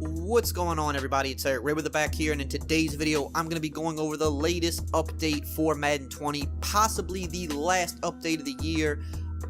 What's going on, everybody? It's EricRayweather back here, and in today's video I'm going to be going over the latest update for Madden 20, possibly the last update of the year,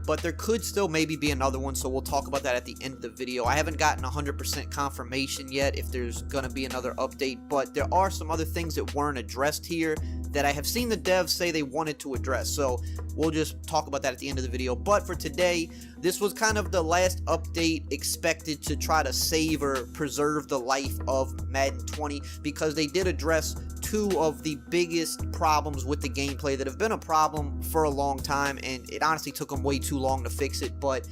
but there could still maybe be another one, so we'll talk about that at the end of the video. I haven't gotten 100% confirmation yet if there's going to be another update, but there are some other things that weren't addressed here that I have seen the devs say they wanted to address, so we'll just talk about that at the end of the video. But for today, this was kind of the last update expected to try to save or preserve the life of Madden 20, because they did address two of the biggest problems with the gameplay that have been a problem for a long time, and it honestly took them way too long to fix it, but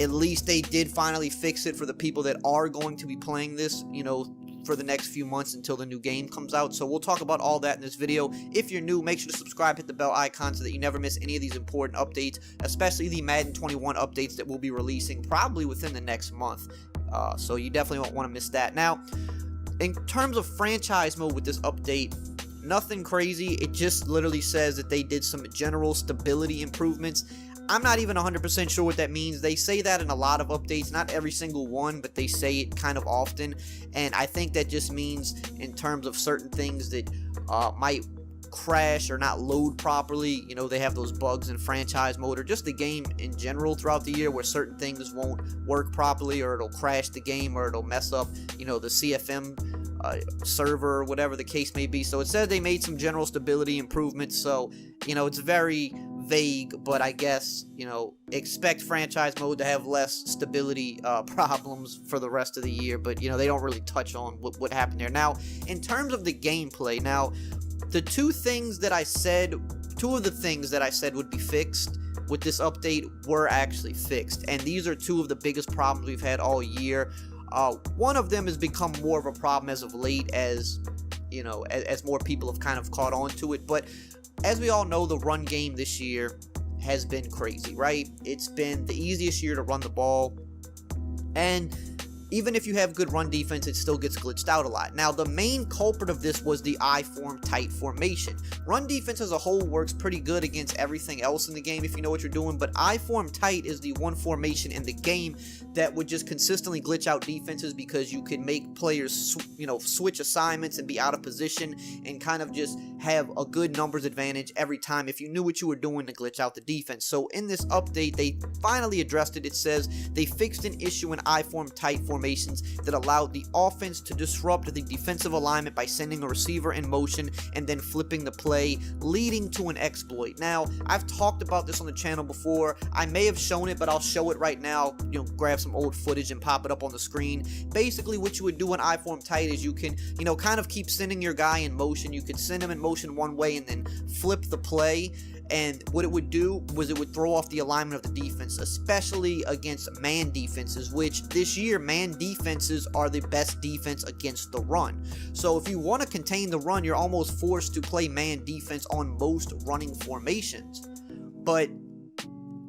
at least they did finally fix it for the people that are going to be playing this, you know, for the next few months until the new game comes out. So we'll talk about all that in this video. If you're new, make sure to subscribe, hit the bell icon so that you never miss any of these important updates, especially the Madden 21 updates that we'll be releasing probably within the next month. So you definitely won't want to miss that. Now, in terms of franchise mode with this update, nothing crazy. It just literally says that they did some general stability improvements. I'm not even 100% sure what that means. They say that in a lot of updates, not every single one, but they say it kind of often, and I think that just means in terms of certain things that might crash or not load properly. You know, they have those bugs in franchise mode, or just the game in general throughout the year where certain things won't work properly, or it'll crash the game, or it'll mess up, you know, the CFM server, or whatever the case may be. So it says they made some general stability improvements, so, you know, it's very vague, but I guess, you know, expect franchise mode to have less stability problems for the rest of the year, but, you know, they don't really touch on what happened there. Now, in terms of the gameplay, now, the two of the things that I said would be fixed with this update were actually fixed, and these are two of the biggest problems we've had all year. One of them has become more of a problem as of late, as, you know, as more people have kind of caught on to it, but as we all know, the run game this year has been crazy, right? It's been the easiest year to run the ball, and even if you have good run defense, it still gets glitched out a lot. Now, the main culprit of this was the I-form tight formation. Run defense as a whole works pretty good against everything else in the game if you know what you're doing, but I-form tight is the one formation in the game that would just consistently glitch out defenses, because you could make players, you know, switch assignments and be out of position and kind of just have a good numbers advantage every time if you knew what you were doing to glitch out the defense. So in this update, they finally addressed it. It says they fixed an issue in I-form tight formations that allowed the offense to disrupt the defensive alignment by sending a receiver in motion and then flipping the play, leading to an exploit. Now, I've talked about this on the channel before. I may have shown it, but I'll show it right now. You know, grab some old footage and pop it up on the screen. Basically, what you would do in I-form tight is you can, you know, kind of keep sending your guy in motion. You could send him in motion one way and then flip the play, and what it would do was it would throw off the alignment of the defense, especially against man defenses, which this year man defenses are the best defense against the run. So if you want to contain the run, you're almost forced to play man defense on most running formations. But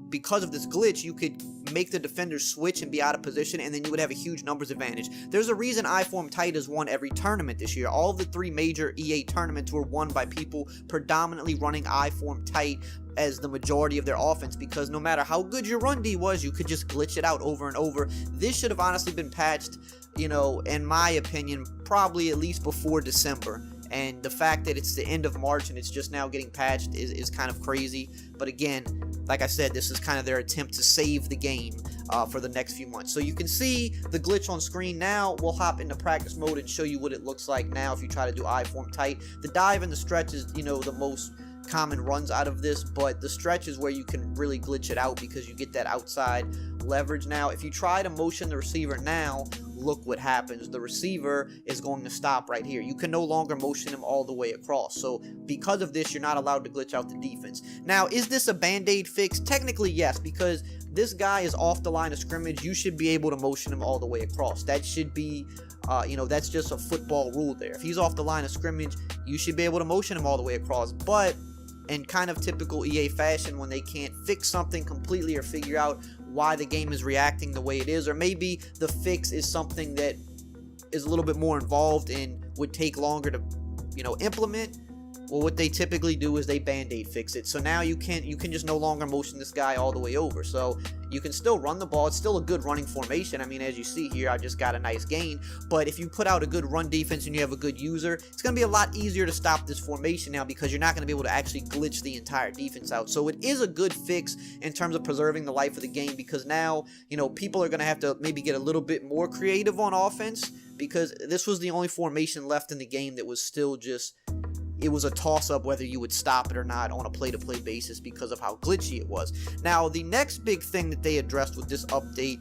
because of this glitch, you could make the defenders switch and be out of position, and then you would have a huge numbers advantage. There's a reason I-form tight has won every tournament this year. All of the three major EA tournaments were won by people predominantly running I-form tight as the majority of their offense, because no matter how good your run D was, you could just glitch it out over and over. This should have honestly been patched, you know, in my opinion, probably at least before December. And the fact that it's the end of March and it's just now getting patched is kind of crazy. But again, like I said, this is kind of their attempt to save the game for the next few months. So you can see the glitch on screen now. We'll hop into practice mode and show you what it looks like now if you try to do I-form tight. The dive and the stretch is, you know, the most common runs out of this, but the stretch is where you can really glitch it out because you get that outside leverage. Now, if you try to motion the receiver now, look what happens. The receiver is going to stop right here. You can no longer motion him all the way across. So because of this, you're not allowed to glitch out the defense. Now, is this a band-aid fix? Technically, yes, because this guy is off the line of scrimmage. You should be able to motion him all the way across. That should be, you know, that's just a football rule there. If he's off the line of scrimmage, you should be able to motion him all the way across. But in kind of typical EA fashion, when they can't fix something completely or figure out why the game is reacting the way it is, or maybe the fix is something that is a little bit more involved and would take longer to, you know, implement, Well, what they typically do is they band-aid fix it. So now you can just no longer motion this guy all the way over. So you can still run the ball. It's still a good running formation. I mean, as you see here, I just got a nice gain. But if you put out a good run defense and you have a good user, it's going to be a lot easier to stop this formation now, because you're not going to be able to actually glitch the entire defense out. So it is a good fix in terms of preserving the life of the game, because now, you know, people are going to have to maybe get a little bit more creative on offense, because this was the only formation left in the game that was still just... It was a toss-up whether you would stop it or not on a play-to-play basis because of how glitchy it was. Now, the next big thing that they addressed with this update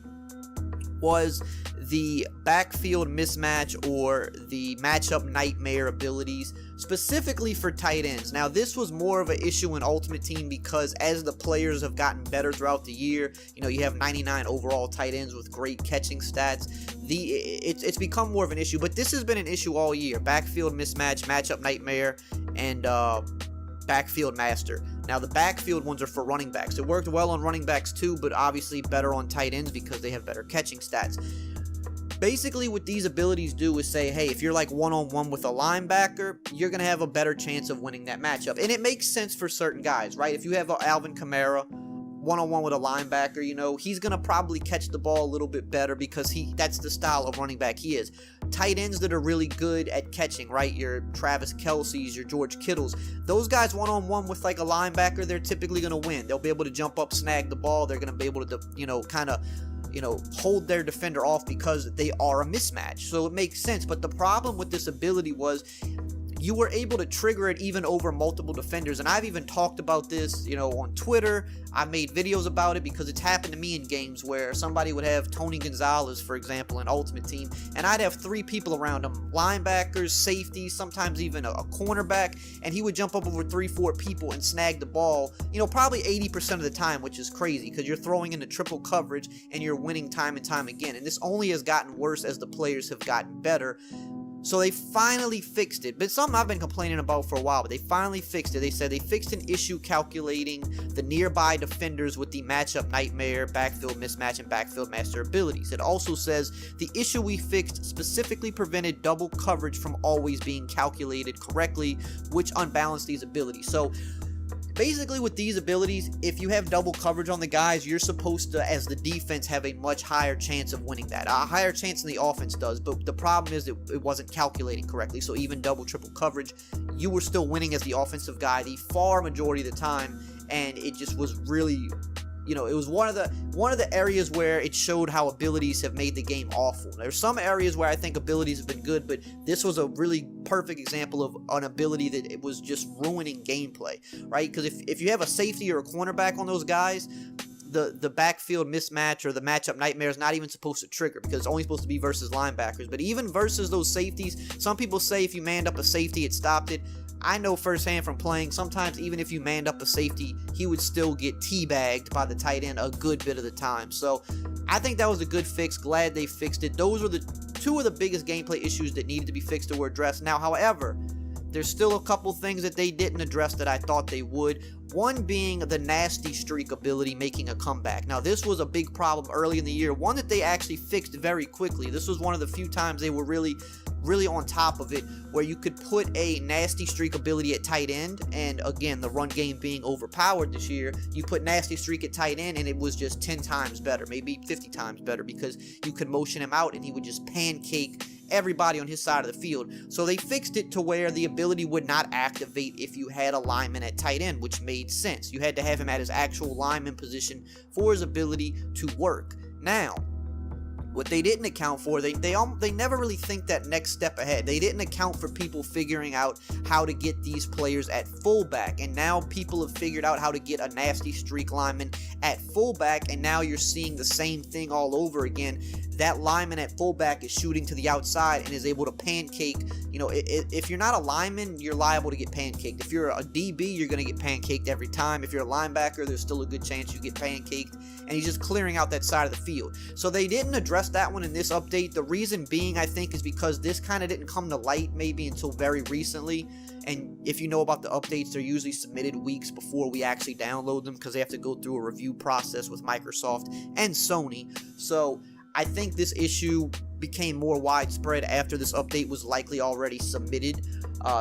was the backfield mismatch, or the matchup nightmare abilities, specifically for tight ends. Now, this was more of an issue in Ultimate Team, because as the players have gotten better throughout the year, you know, you have 99 overall tight ends with great catching stats. It's become more of an issue, but this has been an issue all year. Backfield mismatch, matchup nightmare, and backfield master. Now, the backfield ones are for running backs. It worked well on running backs too, but obviously better on tight ends because they have better catching stats. Basically, what these abilities do is say, hey, if you're like one-on-one with a linebacker, you're going to have a better chance of winning that matchup. And it makes sense for certain guys, right? If you have Alvin Kamara one-on-one with a linebacker, you know, he's going to probably catch the ball a little bit better, because that's the style of running back he is. Tight ends that are really good at catching, right? Your Travis Kelce's, your George Kittles. Those guys one-on-one with like a linebacker, they're typically going to win. They'll be able to jump up, snag the ball. They're going to be able to, you know, kind of, you know, hold their defender off because they are a mismatch. So it makes sense. But the problem with this ability was you were able to trigger it even over multiple defenders. And I've even talked about this, you know, on Twitter. I made videos about it because it's happened to me in games where somebody would have Tony Gonzalez, for example, in Ultimate Team, and I'd have 3 people around him, linebackers, safeties, sometimes even a cornerback, and he would jump up over 3-4 people and snag the ball, you know, probably 80% of the time, which is crazy because you're throwing into triple coverage and you're winning time and time again. And this only has gotten worse as the players have gotten better. So they finally fixed it. But something I've been complaining about for a while, but they finally fixed it. They said they fixed an issue calculating the nearby defenders with the matchup nightmare, backfield mismatch, and backfield master abilities. It also says the issue we fixed specifically prevented double coverage from always being calculated correctly, which unbalanced these abilities. So basically, with these abilities, if you have double coverage on the guys, you're supposed to, as the defense, have a much higher chance of winning that. A higher chance than the offense does, but the problem is it wasn't calculating correctly. So even double, triple coverage, you were still winning as the offensive guy the far majority of the time, and it just was really... You know, it was one of the areas where it showed how abilities have made the game awful. There's some areas where I think abilities have been good, but this was a really perfect example of an ability that it was just ruining gameplay, right? Because if you have a safety or a cornerback on those guys, the backfield mismatch or the matchup nightmare is not even supposed to trigger, because it's only supposed to be versus linebackers. But even versus those safeties, some people say if you manned up a safety, it stopped it. I know firsthand from playing, sometimes even if you manned up a safety, he would still get teabagged by the tight end a good bit of the time. So I think that was a good fix. Glad they fixed it. Those were the 2 of the biggest gameplay issues that needed to be fixed or were addressed. Now, however, there's still a couple things that they didn't address that I thought they would. One being the nasty streak ability making a comeback. Now, this was a big problem early in the year, one that they actually fixed very quickly. This was one of the few times they were really on top of it, where you could put a nasty streak ability at tight end, and again, the run game being overpowered this year, you put nasty streak at tight end and it was just 10 times better, maybe 50 times better, because you could motion him out and he would just pancake everybody on his side of the field. So they fixed it to where the ability would not activate if you had a lineman at tight end, which made sense. You had to have him at his actual lineman position for his ability to work. Now, what they didn't account for, they never really think that next step ahead. They didn't account for people figuring out how to get these players at fullback, and now people have figured out how to get a nasty streak lineman at fullback, and now you're seeing the same thing all over again. That lineman at fullback is shooting to the outside and is able to pancake. You know, if you're not a lineman, you're liable to get pancaked. If you're a DB, you're going to get pancaked every time. If you're a linebacker, there's still a good chance you get pancaked, and he's just clearing out that side of the field. So they didn't address that one in this update. The reason being, I think, is because this kind of didn't come to light maybe until very recently. And if you know about the updates, they're usually submitted weeks before we actually download them, because they have to go through a review process with Microsoft and Sony. So I think this issue became more widespread after this update was likely already submitted.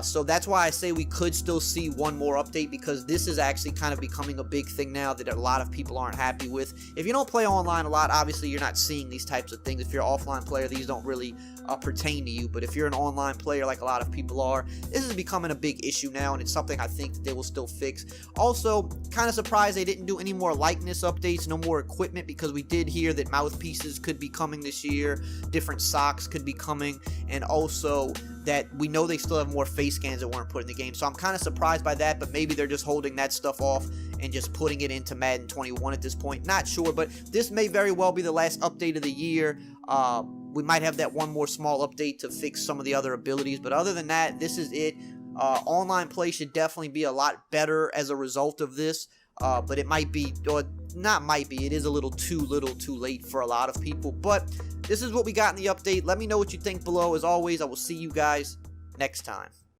So that's why I say we could still see one more update, because this is actually kind of becoming a big thing now that a lot of people aren't happy with. If you don't play online a lot, obviously you're not seeing these types of things. If you're an offline player, these don't really pertain to you. But if you're an online player like a lot of people are, this is becoming a big issue now, and it's something I think that they will still fix. Also, kind of surprised they didn't do any more likeness updates, no more equipment, because we did hear that mouthpieces could be coming this year, different socks could be coming, and also that we know they still have more face scans that weren't put in the game. So I'm kind of surprised by that, but maybe they're just holding that stuff off and just putting it into Madden 21 at this point. Not sure, but this may very well be the last update of the year. We might have that one more small update to fix some of the other abilities, but other than that, this is it. Online play should definitely be a lot better as a result of this, but it might be, or not might be, it is a little too late for a lot of people. But this is what we got in the update. Let me know what you think below. As always, I will see you guys next time.